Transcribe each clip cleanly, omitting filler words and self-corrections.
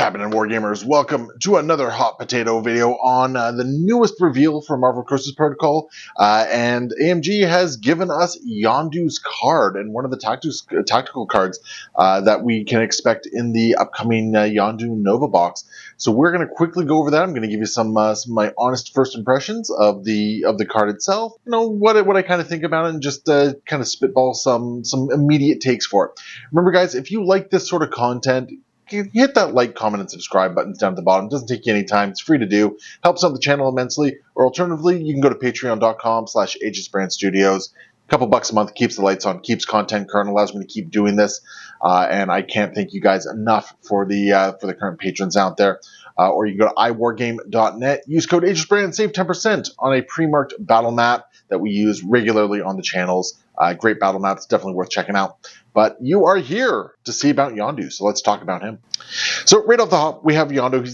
happening, Wargamers? Welcome to another hot potato video on the newest reveal for Marvel Crisis Protocol. And AMG has given us Yondu's card, and one of the tactical cards that we can expect in the upcoming Yondu Nova box. So we're going to quickly go over that. I'm going to give you some of my honest first impressions of the card itself. You know what I kind of think about it, and just kind of spitball some immediate takes for it. Remember, guys, if you like this sort of content, hit that like, comment, and subscribe buttons down at the bottom. It doesn't take you any time. It's free to do. Helps out the channel immensely. Or alternatively, you can go to patreon.com/AegisBrandStudios. A couple bucks a month keeps the lights on, keeps content current, allows me to keep doing this. And I can't thank you guys enough for the current patrons out there. Or you can go to iwargame.net. Use code AegisBrand, save 10% on a pre-marked battle map that we use regularly on the channels. Great battle map. It's definitely worth checking out. But you are here to see about Yondu, so let's talk about him. So right off the hop, we have Yondu.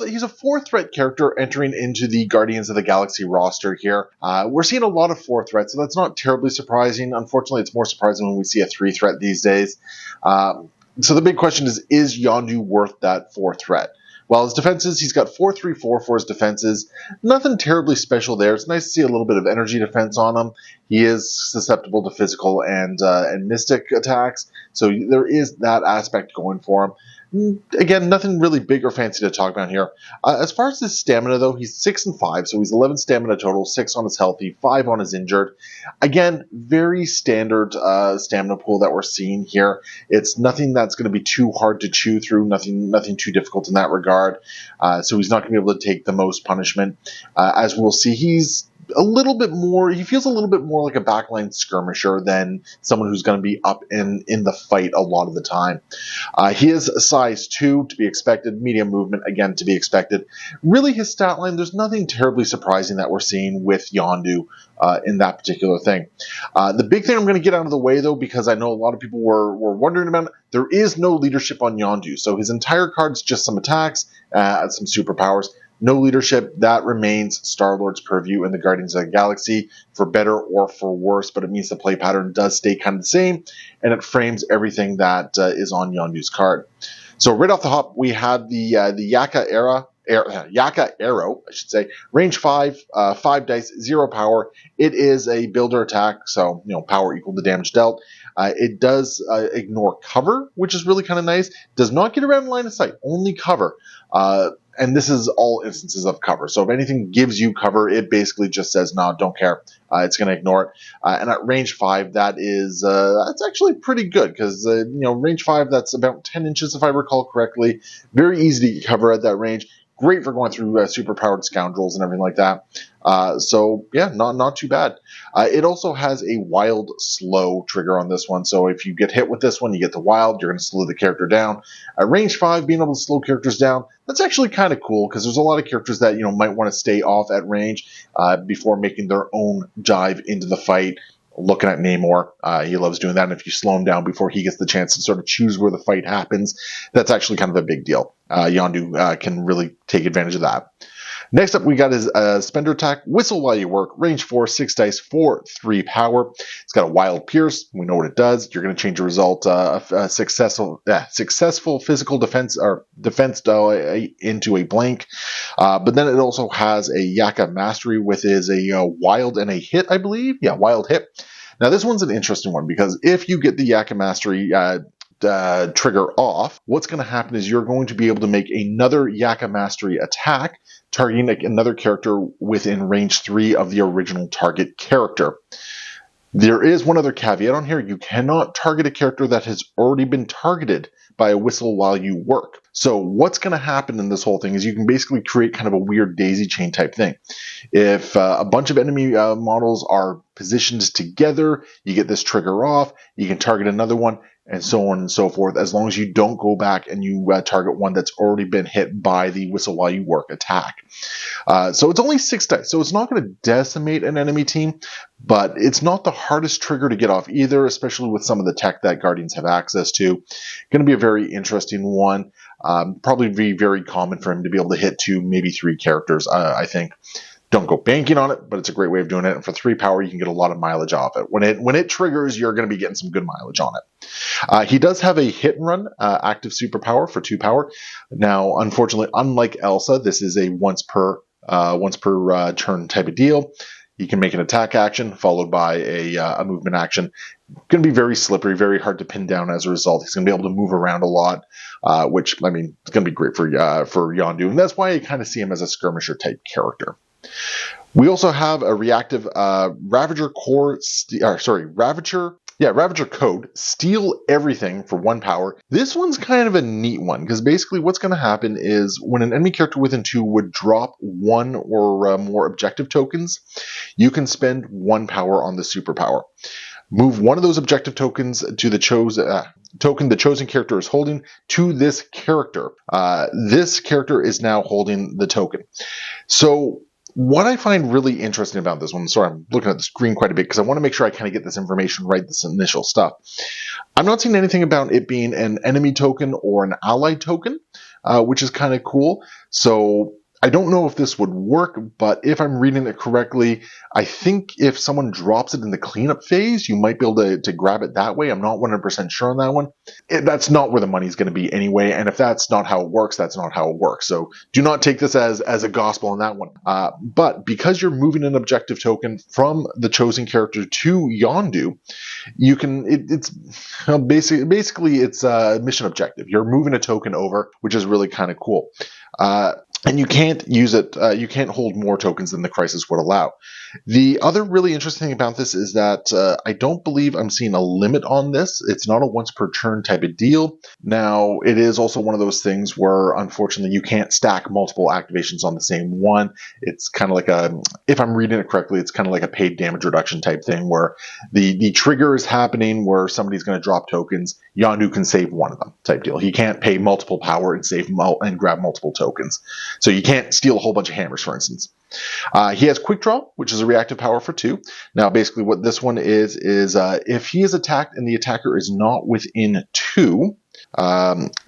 He's a 4-threat character entering into the Guardians of the Galaxy roster here. We're seeing a lot of 4 threats, so that's not terribly surprising. Unfortunately, it's more surprising when we see a 3-threat these days. So the big question is Yondu worth that 4 threat? Well, his defenses, he's got 4-3-4 for his defenses. Nothing terribly special there. It's nice to see a little bit of energy defense on him. He is susceptible to physical and mystic attacks, so there is that aspect going for him. Again, nothing really big or fancy to talk about here. As far as his stamina, though, he's 6 and 5, so he's 11 stamina total, 6 on his healthy, 5 on his injured. Again, very standard stamina pool that we're seeing here. It's nothing that's going to be too hard to chew through, nothing too difficult in that regard. So he's not going to be able to take the most punishment. As we'll see, he's a little bit more, he feels a little bit more like a backline skirmisher than someone who's going to be up in the fight a lot of the time. He is a size 2, to be expected, medium movement, again, to be expected. Really, his stat line, there's nothing terribly surprising that we're seeing with Yondu in that particular thing. The big thing I'm going to get out of the way, though, because I know a lot of people were wondering about it, there is no leadership on Yondu. So his entire card's just some attacks, some superpowers. No leadership. That remains Star-Lord's purview in the Guardians of the Galaxy, for better or for worse, but it means the play pattern does stay kind of the same, and it frames everything that is on Yondu's card. So right off the hop, we have the Yaka Arrow, I should say. Range 5, 5 dice, 0 power. It is a builder attack, so power equal to damage dealt. It does ignore cover, which is really kind of nice. Does not get around line of sight, only cover. And this is all instances of cover. So if anything gives you cover, it basically just says, no, don't care. It's going to ignore it. And at range 5, that's actually pretty good, because range 5, that's about 10 inches if I recall correctly. Very easy to get cover at that range. Great for going through superpowered scoundrels and everything like that. So yeah, not too bad. It also has a wild slow trigger on this one. So if you get hit with this one, you get the wild, you're going to slow the character down. At range 5, being able to slow characters down, that's actually kind of cool, because there's a lot of characters that might want to stay off at range before making their own dive into the fight. Looking at Namor, he loves doing that, and if you slow him down before he gets the chance to sort of choose where the fight happens, that's actually kind of a big deal. Yondu can really take advantage of that. Next up, we got his Spender attack, Whistle While You Work, range 4, 6 dice, 4, 3 power. It's got a wild pierce. We know what it does. You're going to change the result of successful physical defense or defense into a blank. But then it also has a Yaka mastery with his wild and a hit, I believe. Yeah, wild hit. Now this one's an interesting one, because if you get the Yaka mastery trigger off, what's going to happen is you're going to be able to make another Yaka mastery attack targeting another character within range 3 of the original target character. There is one other caveat on here. You cannot target a character that has already been targeted by a Whistle While You Work. So what's going to happen in this whole thing is you can basically create kind of a weird daisy chain type thing. If a bunch of enemy models are positioned together, you get this trigger off, you can target another one, and so on and so forth, as long as you don't go back and you target one that's already been hit by the Whistle While You Work attack. So it's only 6 dice, so it's not going to decimate an enemy team, but it's not the hardest trigger to get off either, especially with some of the tech that Guardians have access to. Going to be a very interesting one. Probably be very common for him to be able to hit 2, maybe 3 characters, I think. Don't go banking on it, but it's a great way of doing it. And for 3 power, you can get a lot of mileage off it. When it triggers, you're going to be getting some good mileage on it. He does have a hit and run active superpower for 2 power. Now, unfortunately, unlike Elsa, this is a once per turn type of deal. He can make an attack action followed by a movement action. Going to be very slippery, very hard to pin down as a result. He's going to be able to move around a lot, which, I mean, it's going to be great for Yondu. And that's why I kind of see him as a skirmisher type character. We also have a reactive Ravager Code, Steal Everything for 1 power. This one's kind of a neat one, because basically what's going to happen is when an enemy character within 2 would drop 1 or more objective tokens, you can spend 1 power on the superpower. Move 1 of those objective tokens to the token the chosen character is holding to this character. This character is now holding the token. So what I find really interesting about this one, sorry, I'm looking at the screen quite a bit because I want to make sure I kind of get this information right, this initial stuff. I'm not seeing anything about it being an enemy token or an allied token, which is kind of cool. So I don't know if this would work, but if I'm reading it correctly, I think if someone drops it in the cleanup phase, you might be able to grab it that way. I'm not 100% sure on that one. That's not where the money's going to be anyway, and if that's not how it works, that's not how it works. So do not take this as a gospel on that one. But because you're moving an objective token from the chosen character to Yondu, you can. It's basically it's a mission objective. You're moving a token over, which is really kind of cool. And you can't use it, you can't hold more tokens than the crisis would allow. The other really interesting thing about this is that I don't believe I'm seeing a limit on this. It's not a once per turn type of deal. Now, it is also one of those things where, unfortunately, you can't stack multiple activations on the same one. It's kind of like if I'm reading it correctly, it's kind of like a paid damage reduction type thing where the trigger is happening where somebody's going to drop tokens. Yondu can save 1 of them type deal. He can't pay multiple power and save and grab multiple tokens. So you can't steal a whole bunch of hammers, for instance. He has Quick Draw, which is a reactive power for 2. Now, basically what this one is if he is attacked and the attacker is not within 2,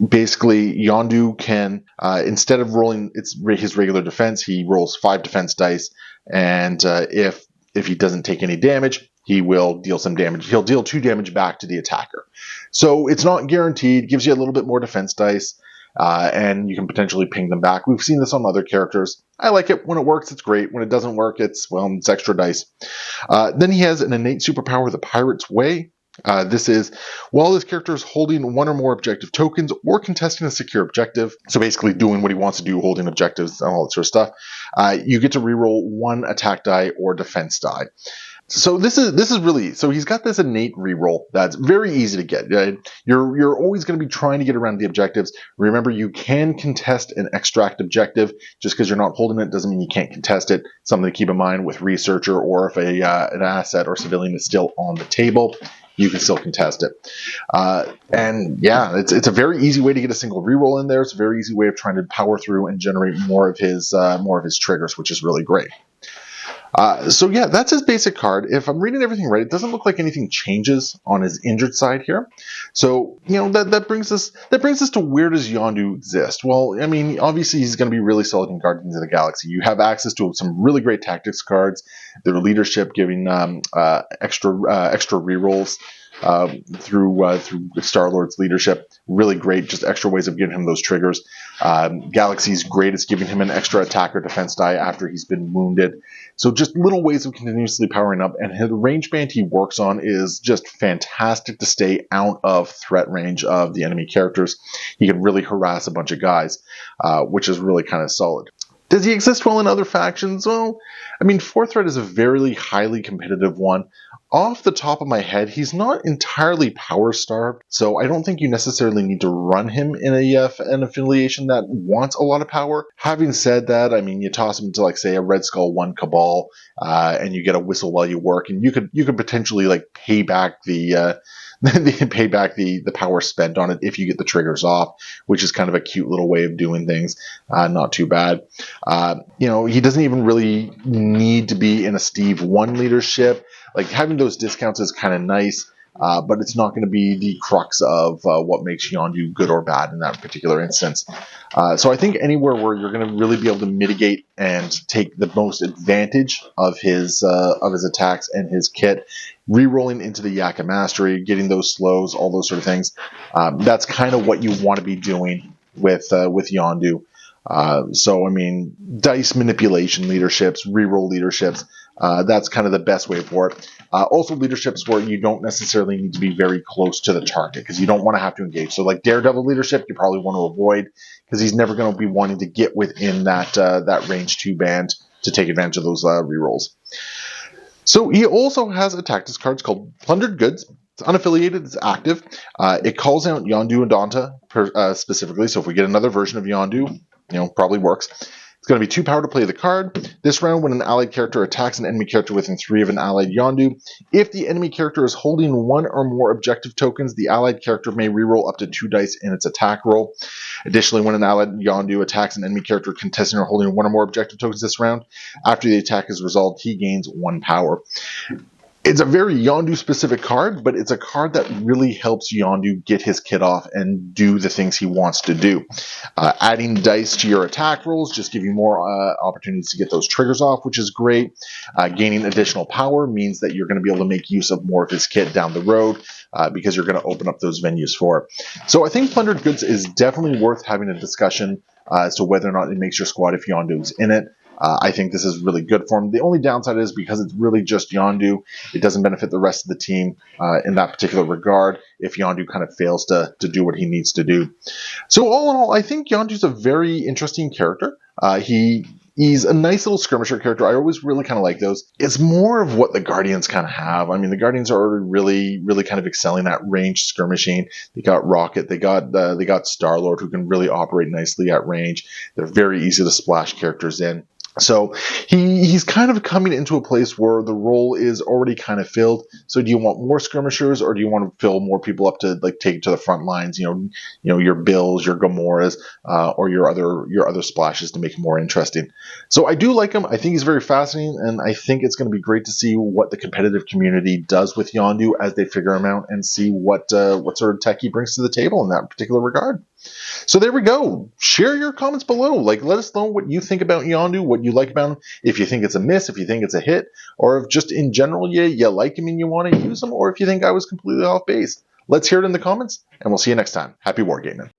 basically Yondu can, instead of rolling his regular defense, he rolls 5 defense dice, and if he doesn't take any damage, he will deal some damage. He'll deal 2 damage back to the attacker. So it's not guaranteed, gives you a little bit more defense dice. And you can potentially ping them back. We've seen this on other characters. I like it. When it works, it's great. When it doesn't work, it's extra dice. Then he has an innate superpower, the Pirate's Way. This is, while this character is holding 1 or more objective tokens or contesting a secure objective, so basically doing what he wants to do, holding objectives and all that sort of stuff, you get to reroll 1 attack die or defense die. So this is really, so he's got this innate reroll that's very easy to get. You're always going to be trying to get around the objectives. Remember, you can contest an extract objective. Just because you're not holding it doesn't mean you can't contest it. Something to keep in mind with researcher, or if an asset or civilian is still on the table, you can still contest it. And yeah, it's a very easy way to get a single reroll in there. It's a very easy way of trying to power through and generate more of his triggers, which is really great. So yeah, that's his basic card. If I'm reading everything right, it doesn't look like anything changes on his injured side here. So, that brings us to, where does Yondu exist? Well, I mean, obviously he's going to be really solid in Guardians of the Galaxy. You have access to some really great tactics cards, their leadership giving extra rerolls through Star-Lord's leadership. Really great, just extra ways of giving him those triggers. Galaxy's great is giving him an extra attack or defense die after he's been wounded. So just little ways of continuously powering up, and the range band he works on is just fantastic to stay out of threat range of the enemy characters. He can really harass a bunch of guys, which is really kind of solid. Does he exist well in other factions? Well, I mean, 4th Threat is a very highly competitive one. Off the top of my head, he's not entirely power-starved, so I don't think you necessarily need to run him in an affiliation that wants a lot of power. Having said that, I mean, you toss him into, like, say, a Red Skull 1 Cabal, and you get a whistle while you work, and you could potentially, like, pay back the power spent on it if you get the triggers off, which is kind of a cute little way of doing things. Not too bad. He doesn't even really need to be in a Steve 1 leadership. Like, having those discounts is kind of nice, but it's not going to be the crux of what makes Yondu good or bad in that particular instance. So I think anywhere where you're going to really be able to mitigate and take the most advantage of his attacks and his kit, re-rolling into the Yaka Mastery, getting those slows, all those sort of things, that's kind of what you want to be doing with Yondu. So, I mean, dice manipulation leaderships, reroll leaderships, that's kind of the best way for it. Also, leaderships where you don't necessarily need to be very close to the target because you don't want to have to engage. So, like Daredevil leadership, you probably want to avoid because he's never going to be wanting to get within that range 2 band to take advantage of those rerolls. So, he also has a tactics cards called Plundered Goods. It's unaffiliated, it's active. It calls out Yondu Udonta specifically, so if we get another version of Yondu, probably works. It's going to be 2 power to play the card. This round, when an allied character attacks an enemy character within 3 of an allied Yondu, if the enemy character is holding 1 or more objective tokens, the allied character may reroll up to 2 dice in its attack roll. Additionally, when an allied Yondu attacks an enemy character contesting or holding 1 or more objective tokens this round, after the attack is resolved, he gains 1 power. It's a very Yondu-specific card, but it's a card that really helps Yondu get his kit off and do the things he wants to do. Adding dice to your attack rolls just give you more opportunities to get those triggers off, which is great. Gaining additional power means that you're going to be able to make use of more of his kit down the road because you're going to open up those venues for it. So I think Plundered Goods is definitely worth having a discussion as to whether or not it makes your squad if Yondu's in it. I think this is really good for him. The only downside is because it's really just Yondu, it doesn't benefit the rest of the team in that particular regard if Yondu kind of fails to do what he needs to do. So all in all, I think Yondu's a very interesting character. He's a nice little skirmisher character. I always really kind of like those. It's more of what the Guardians kind of have. I mean, the Guardians are really, really kind of excelling at ranged skirmishing. They got Rocket. They got Star-Lord, who can really operate nicely at range. They're very easy to splash characters in. So he's kind of coming into a place where the role is already kind of filled. So do you want more skirmishers, or do you want to fill more people up to take it to the front lines? Your Bills, your Gamoras, or your other splashes to make it more interesting. So I do like him. I think he's very fascinating, and I think it's going to be great to see what the competitive community does with Yondu as they figure him out and see what sort of tech he brings to the table in that particular regard. So there we go. Share your comments below. Let us know what you think about Yondu, what you like about him, if you think it's a miss, if you think it's a hit, or if just in general you like him and you want to use him, or if you think I was completely off base. Let's hear it in the comments, and we'll see you next time. Happy wargaming.